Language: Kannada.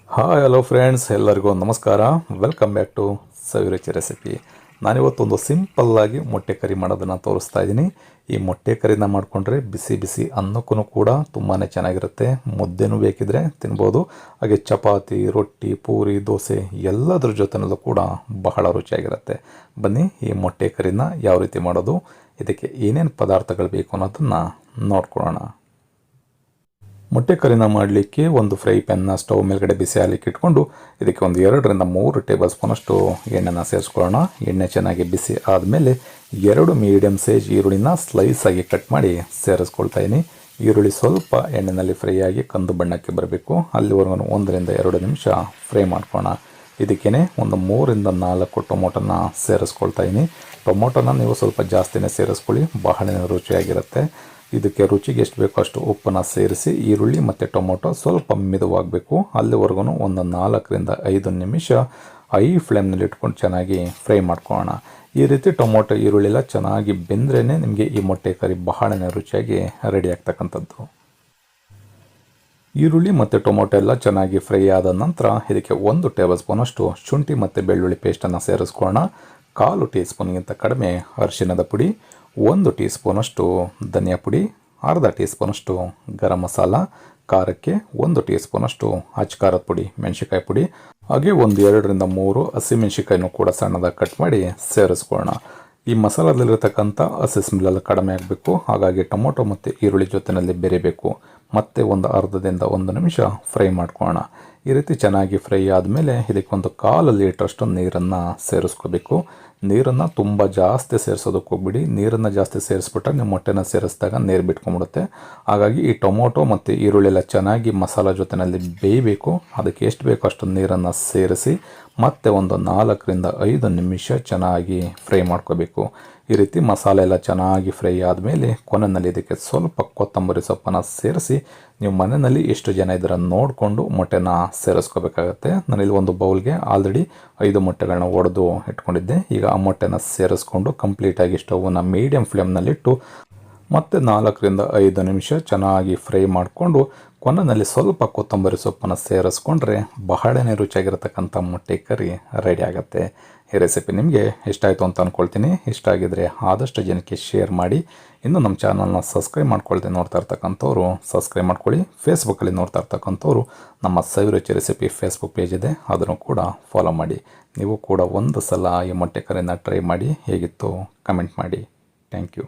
ಹಾಯ್ ಹಲೋ ಫ್ರೆಂಡ್ಸ್, ಎಲ್ಲರಿಗೂ ನಮಸ್ಕಾರ. Welcome back to Saviruchi recipe. ನಾನಿವತ್ತೊಂದು ಸಿಂಪಲ್ಲಾಗಿ ಮೊಟ್ಟೆ ಕರಿ ಮಾಡೋದನ್ನು ತೋರಿಸ್ತಾ ಇದ್ದೀನಿ. ಈ ಮೊಟ್ಟೆ ಕರಿನ ಮಾಡಿಕೊಂಡ್ರೆ ಬಿಸಿ ಬಿಸಿ ಅನ್ನಕ್ಕೂ ಕೂಡ ತುಂಬಾ ಚೆನ್ನಾಗಿರುತ್ತೆ. ಮುದ್ದೆನೂ ಬೇಕಿದ್ರೆ ತಿನ್ಬೋದು. ಹಾಗೆ ಚಪಾತಿ, ರೊಟ್ಟಿ, ಪೂರಿ, ದೋಸೆ ಎಲ್ಲದರ ಜೊತೆನಲ್ಲೂ ಕೂಡ ಬಹಳ ರುಚಿಯಾಗಿರುತ್ತೆ. ಬನ್ನಿ ಈ ಮೊಟ್ಟೆ ಕರಿನ ಯಾವ ರೀತಿ ಮಾಡೋದು, ಇದಕ್ಕೆ ಏನೇನು ಪದಾರ್ಥಗಳು ಬೇಕು ಅನ್ನೋದನ್ನು ನೋಡ್ಕೊಳ್ಳೋಣ. ಮೊಟ್ಟೆ ಕರಿನ ಮಾಡಲಿಕ್ಕೆ ಒಂದು ಫ್ರೈ ಪ್ಯಾನ್ನ ಸ್ಟವ್ ಮೇಲ್ಗಡೆ ಬಿಸಿ ಆಗಲಿಕ್ಕೆ ಇಟ್ಕೊಂಡು ಇದಕ್ಕೆ ಒಂದು 2-3 ಟೇಬಲ್ ಸ್ಪೂನಷ್ಟು ಎಣ್ಣೆನ ಸೇರಿಸ್ಕೊಳ್ಳೋಣ. ಎಣ್ಣೆ ಚೆನ್ನಾಗಿ ಬಿಸಿ ಆದಮೇಲೆ 2 ಮೀಡಿಯಮ್ ಸೈಜ್ ಈರುಳ್ಳಿನ ಸ್ಲೈಸ್ ಆಗಿ ಕಟ್ ಮಾಡಿ ಸೇರಿಸ್ಕೊಳ್ತಾ ಇದ್ದೀನಿ. ಈರುಳ್ಳಿ ಸ್ವಲ್ಪ ಎಣ್ಣೆಯಲ್ಲಿ ಫ್ರೈ ಆಗಿ ಕಂದು ಬಣ್ಣಕ್ಕೆ ಬರಬೇಕು. ಅಲ್ಲಿವರೆಗೂ 1-2 ನಿಮಿಷ ಫ್ರೈ ಮಾಡ್ಕೊಳ್ಳೋಣ. ಇದಕ್ಕೇ ಒಂದು 3-4 ಟೊಮೊಟೊನ ಸೇರಿಸ್ಕೊಳ್ತಾ ಇದ್ದೀನಿ. ಟೊಮೊಟೊನ ನೀವು ಸ್ವಲ್ಪ ಜಾಸ್ತಿನೇ ಸೇರಿಸ್ಕೊಳ್ಳಿ, ಬಹಳ ರುಚಿಯಾಗಿರುತ್ತೆ. ಇದಕ್ಕೆ ರುಚಿಗೆ ಎಷ್ಟು ಬೇಕೋ ಅಷ್ಟು ಉಪ್ಪನ್ನು ಸೇರಿಸಿ ಈರುಳ್ಳಿ ಮತ್ತು ಟೊಮೊಟೊ ಸ್ವಲ್ಪ ಮಿದುವಾಗಬೇಕು. ಅಲ್ಲಿವರೆಗೂ ಒಂದು 4-5 ನಿಮಿಷ ಐ ಫ್ಲೇಮ್ನಲ್ಲಿ ಇಟ್ಕೊಂಡು ಚೆನ್ನಾಗಿ ಫ್ರೈ ಮಾಡ್ಕೊಳ್ಳೋಣ. ಈ ರೀತಿ ಟೊಮೊಟೊ ಈರುಳ್ಳಿ ಎಲ್ಲ ಚೆನ್ನಾಗಿ ಬೆಂದ್ರೇ ನಿಮಗೆ ಈ ಮೊಟ್ಟೆ ಕರಿ ಬಹಳನೇ ರುಚಿಯಾಗಿ ರೆಡಿ ಆಗ್ತಕ್ಕಂಥದ್ದು. ಈರುಳ್ಳಿ ಮತ್ತು ಟೊಮೊಟೊ ಎಲ್ಲ ಚೆನ್ನಾಗಿ ಫ್ರೈ ಆದ ನಂತರ ಇದಕ್ಕೆ 1 ಟೇಬಲ್ ಸ್ಪೂನಷ್ಟು ಶುಂಠಿ ಮತ್ತು ಬೆಳ್ಳುಳ್ಳಿ ಪೇಸ್ಟನ್ನು ಸೇರಿಸ್ಕೊಳ್ಳೋಣ. 1/4 ಟೀ ಸ್ಪೂನ್ಗಿಂತ ಕಡಿಮೆ ಅರಿಶಿಣದ ಪುಡಿ, 1 ಟೀ ಸ್ಪೂನಷ್ಟು ಧನಿಯಾ ಪುಡಿ, ಅರ್ಧ ಟೀ ಸ್ಪೂನಷ್ಟು ಗರಂ ಮಸಾಲ, ಖಾರಕ್ಕೆ 1 ಟೀ ಸ್ಪೂನಷ್ಟು ಅಚ್ಕಾರದ ಪುಡಿ, ಮೆಣಸಿಕಾಯಿ ಪುಡಿ, ಹಾಗೆ 2-3 ಹಸಿಮೆಣಸಿಕಾಯಿನೂ ಕೂಡ ಸಣ್ಣದಾಗಿ ಕಟ್ ಮಾಡಿ ಸೇರಿಸ್ಕೊಳ್ಳೋಣ. ಈ ಮಸಾಲದಲ್ಲಿರತಕ್ಕಂಥ ಹಸಿ ಸ್ಮೆಲ್ಲೆಲ್ಲ ಕಡಿಮೆ ಆಗಬೇಕು. ಹಾಗಾಗಿ ಟೊಮೊಟೊ ಮತ್ತು ಈರುಳ್ಳಿ ಜೊತೆಯಲ್ಲಿ ಬೆರಿಬೇಕು. ಮತ್ತೆ ಒಂದು 1/2 ನಿಮಿಷ ಫ್ರೈ ಮಾಡ್ಕೊಳ್ಳೋಣ. ಈ ರೀತಿ ಚೆನ್ನಾಗಿ ಫ್ರೈ ಆದಮೇಲೆ ಇದಕ್ಕೆ ಒಂದು 1/4 ಲೀಟ್ರಷ್ಟು ನೀರನ್ನು ಸೇರಿಸ್ಕೋಬೇಕು. ನೀರನ್ನು ತುಂಬ ಜಾಸ್ತಿ ಸೇರಿಸೋದಕ್ಕೆ ಹೋಗ್ಬಿಡಿ. ನೀರನ್ನು ಜಾಸ್ತಿ ಸೇರಿಸ್ಬಿಟ್ರೆ ನೀವು ಮೊಟ್ಟೆನ ಸೇರಿಸಿದಾಗ ನೀರು ಬಿಟ್ಕೊಂಡ್ಬಿಡುತ್ತೆ. ಹಾಗಾಗಿ ಈ ಟೊಮೊಟೊ ಮತ್ತು ಈರುಳ್ಳಿ ಎಲ್ಲ ಚೆನ್ನಾಗಿ ಮಸಾಲ ಜೊತೆಯಲ್ಲಿ ಬೇಯಬೇಕು. ಅದಕ್ಕೆ ಎಷ್ಟು ಬೇಕೋ ಅಷ್ಟು ನೀರನ್ನು ಸೇರಿಸಿ ಮತ್ತೆ ಒಂದು 4-5 ನಿಮಿಷ ಚೆನ್ನಾಗಿ ಫ್ರೈ ಮಾಡ್ಕೋಬೇಕು. ಈ ರೀತಿ ಮಸಾಲೆ ಎಲ್ಲ ಚೆನ್ನಾಗಿ ಫ್ರೈ ಆದಮೇಲೆ ಕೊನೆಯಲ್ಲಿ ಇದಕ್ಕೆ ಸ್ವಲ್ಪ ಕೊತ್ತಂಬರಿ ಸೊಪ್ಪನ್ನು ಸೇರಿಸಿ ನೀವು ಮನೆಯಲ್ಲಿ ಎಷ್ಟು ಜನ ಇದ್ದೀರ ನೋಡಿಕೊಂಡು ಮೊಟ್ಟೆನ ಸೇರಿಸ್ಕೋಬೇಕಾಗತ್ತೆ. ನಾನಿಲ್ಲಿ ಒಂದು ಬೌಲ್ಗೆ ಆಲ್ರೆಡಿ 5 ಮೊಟ್ಟೆಗಳನ್ನ ಒಡೆದು ಇಟ್ಕೊಂಡಿದ್ದೆ. ಈಗ ಆ ಮೊಟ್ಟೆನ ಸೇರಿಸ್ಕೊಂಡು ಕಂಪ್ಲೀಟಾಗಿ ಸ್ಟವನ್ನು ಮೀಡಿಯಮ್ ಫ್ಲೇಮ್ನಲ್ಲಿಟ್ಟು ಮತ್ತು 4-5 ನಿಮಿಷ ಚೆನ್ನಾಗಿ ಫ್ರೈ ಮಾಡಿಕೊಂಡು ಕೊನೆಯಲ್ಲಿ ಸ್ವಲ್ಪ ಕೊತ್ತಂಬರಿ ಸೊಪ್ಪನ್ನು ಸೇರಿಸ್ಕೊಂಡ್ರೆ ಬಹಳನೇ ರುಚಿಯಾಗಿರ್ತಕ್ಕಂಥ ಮೊಟ್ಟೆ ಕರಿ ರೆಡಿ ಆಗುತ್ತೆ. ಈ ರೆಸಿಪಿ ನಿಮಗೆ ಇಷ್ಟ ಆಯಿತು ಅಂತ ಅಂದ್ಕೊಳ್ತೀನಿ. ಇಷ್ಟ ಆಗಿದರೆ ಆದಷ್ಟು ಜನಕ್ಕೆ ಶೇರ್ ಮಾಡಿ. ಇನ್ನು ನಮ್ಮ ಚಾನಲ್ನ ಸಬ್ಸ್ಕ್ರೈಬ್ ಮಾಡ್ಕೊಳ್ತೀನಿ ನೋಡ್ತಾ ಇರ್ತಕ್ಕಂಥವ್ರು ಸಬ್ಸ್ಕ್ರೈಬ್ ಮಾಡ್ಕೊಳ್ಳಿ. ಫೇಸ್ಬುಕ್ಕಲ್ಲಿ ನೋಡ್ತಾ ಇರ್ತಕ್ಕಂಥವ್ರು ನಮ್ಮ ಸವಿರುಚಿ ರೆಸಿಪಿ ಫೇಸ್ಬುಕ್ ಪೇಜ್ ಇದೆ, ಅದನ್ನು ಕೂಡ ಫಾಲೋ ಮಾಡಿ. ನೀವು ಕೂಡ ಒಂದು ಸಲ ಈ ಮೊಟ್ಟೆ ಕರಿನ ಟ್ರೈ ಮಾಡಿ ಹೇಗಿತ್ತು ಕಮೆಂಟ್ ಮಾಡಿ. Thank you.